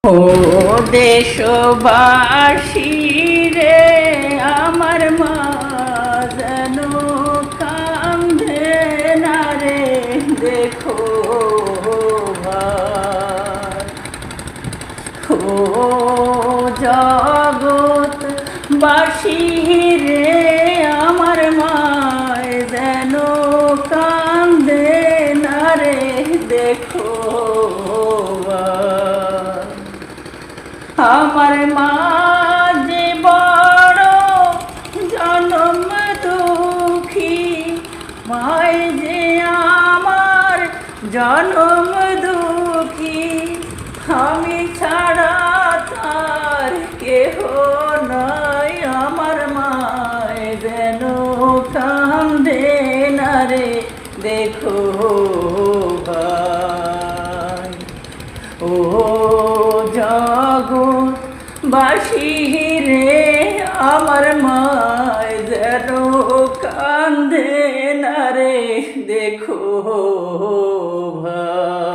ও দেশবাসী রে, আমার মা যেন কান্দে না রে, দেখো ভাই। ও জগৎবাসী রে, আমার মায় যেন কান্দে না রে, দেখো আমার মা যে বড় জনম দুঃখী, মায় যে আমার জনম দুঃখী, আমি ছাড়া তার কেহ নাই, আমার মায় যেন কান্দে না রে, দেখো ভাই। ও জগৎবাসী রে, আমার মায় যেন কান্দে না রে, দেখো ভাই।